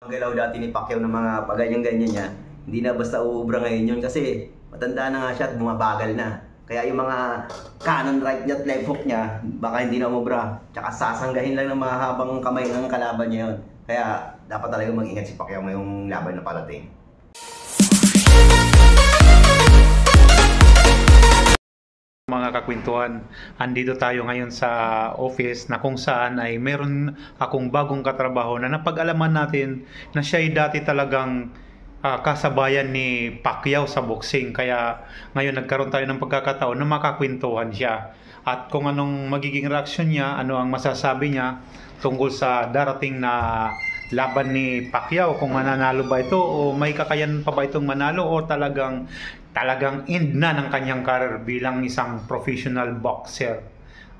Ang galaw dati ni Pacquiao ng mga paganyan-ganyan niya, hindi na basta uubra ngayon yun kasi matanda na nga siya at bumabagal na. Kaya yung mga cannon right niya at left hook niya, baka hindi na umubra. Tsaka sasanggahin lang ng mahabang kamay ng kalaban niya yun. Kaya dapat talaga mag-ingat si Pacquiao ngayong laban na parating. Mga kakwentuhan, andito tayo ngayon sa office na kung saan ay meron akong bagong katrabaho na napag-alaman natin na siya ay dati talagang kasabayan ni Pacquiao sa boxing. Kaya ngayon nagkaroon tayo ng pagkakataon na makakwentuhan siya. At kung anong magiging reaksyon niya, ano ang masasabi niya tungkol sa darating na laban ni Pacquiao, kung mananalo ba ito o may kakayanan pa ba itong manalo o talagang end na ng kanyang career bilang isang professional boxer.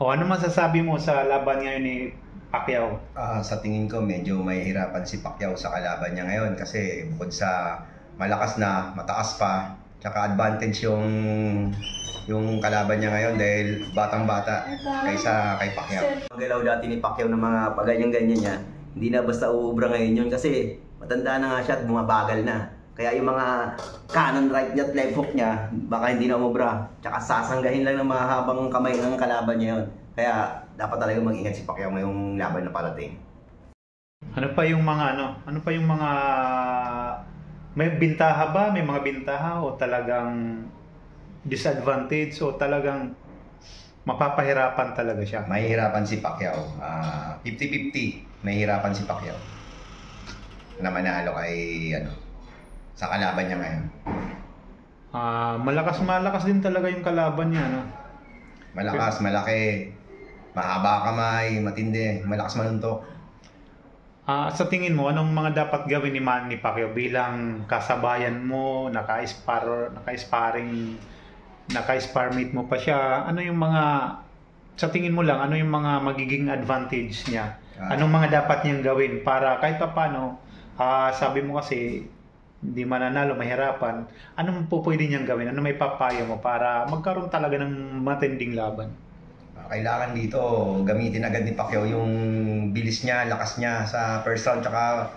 O ano masasabi mo sa laban ngayon ni Pacquiao? Sa tingin ko medyo mahihirapan si Pacquiao sa kalaban niya ngayon kasi bukod sa malakas na, mataas pa, tsaka advantage yung kalaban niya ngayon dahil batang-bata kaysa kay Pacquiao. Ang galaw dati ni Pacquiao ng mga paganyan-ganyan niya, hindi na basta uubra ngayon yun kasi matanda na nga siya at bumabagal na. Kaya yung mga cannon right niya at left hook niya, baka hindi na umubra. Tsaka sasanggahin lang ng mahabang kamay ng kalaban niya yun. Kaya dapat talaga mag-ingat si Pacquiao ngayong laban na parating. Ano pa yung mga may bintaha ba? May mga bintaha o talagang disadvantage o talagang mapapahirapan talaga siya? Mahihirapan si Pacquiao. 50-50. Mahihirapan si Pacquiao na manalo kay sa kalaban niya ngayon. Malakas din talaga yung kalaban niya, no? Malakas, malaki, mahaba kamay, matindi, malakas manuntok. Sa tingin mo, anong mga dapat gawin ni Manny Pacquiao bilang kasabayan mo, naka-spar mate mo pa siya? Ano yung mga, sa tingin mo lang, ano yung mga magiging advantage niya? Anong mga dapat niyang gawin para kahit pa paano, sabi mo kasi, hindi mananalo, mahirapan. Anong po pwede niyang gawin? Ano may papayo mo para magkaroon talaga ng matinding laban? Kailangan dito gamitin agad ni Pacquiao yung bilis niya, lakas niya sa first round, tsaka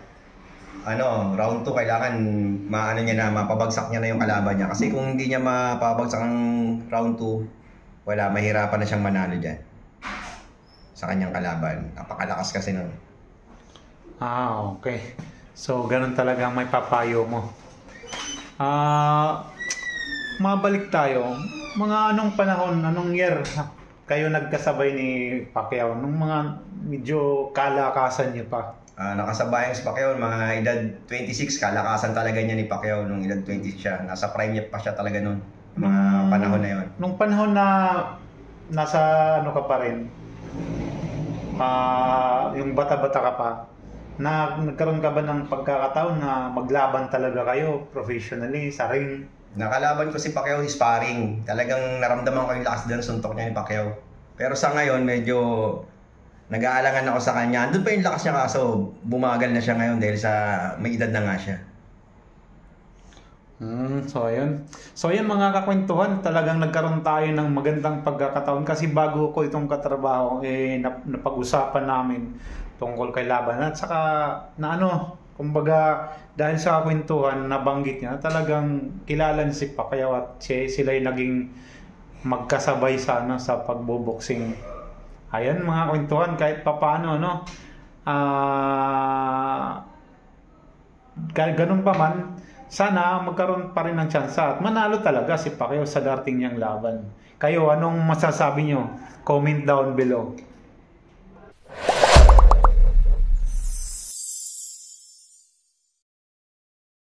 round 2 kailangan mapabagsak niya na yung kalaban niya. Kasi kung hindi niya mapabagsak ang round 2, mahirapan na siyang manalo dyan sa kanyang kalaban. Napakalakas kasi nun. Okay. So, ganun talaga may papayo mo. Mabalik tayo. Mga anong panahon, anong year kayo nagkasabay ni Pacquiao? Nung mga medyo kalakasan niyo pa? Nakasabayan si Pacquiao, mga edad 26, kalakasan talaga niya ni Pacquiao nung edad 26 siya. Nasa prime niya pa siya talaga nun, mga panahon na yun. Nung panahon na nasa ka pa rin, yung bata-bata ka pa, nagkaroon ka ba ng pagkakataon na maglaban talaga kayo professionally sa ring? Nakalaban ko si Pacquiao sparring. Talagang naramdaman ko yung lakas din suntok niya ni Pacquiao. Pero sa ngayon, medyo nag-aalangan ako sa kanya. Andun pa yung lakas niya kaso bumagal na siya ngayon dahil sa may edad na nga siya. So ayun mga kakwentuhan, talagang nagkaroon tayo ng magandang pagkakataon kasi bago ko itong katrabaho, napag-usapan namin tungkol kay laban at saka kumbaga dahil sa kwentuhan nabanggit niya talagang kilala niya si Pacquiao at sila ay naging magkasabay sa pagboboxing. Ayan mga kwentuhan, kahit papaano ganun pa man, sana magkaroon pa rin ng tsansa at manalo talaga si Pacquiao sa darating niyang laban. Kayo, anong masasabi niyo? Comment down below.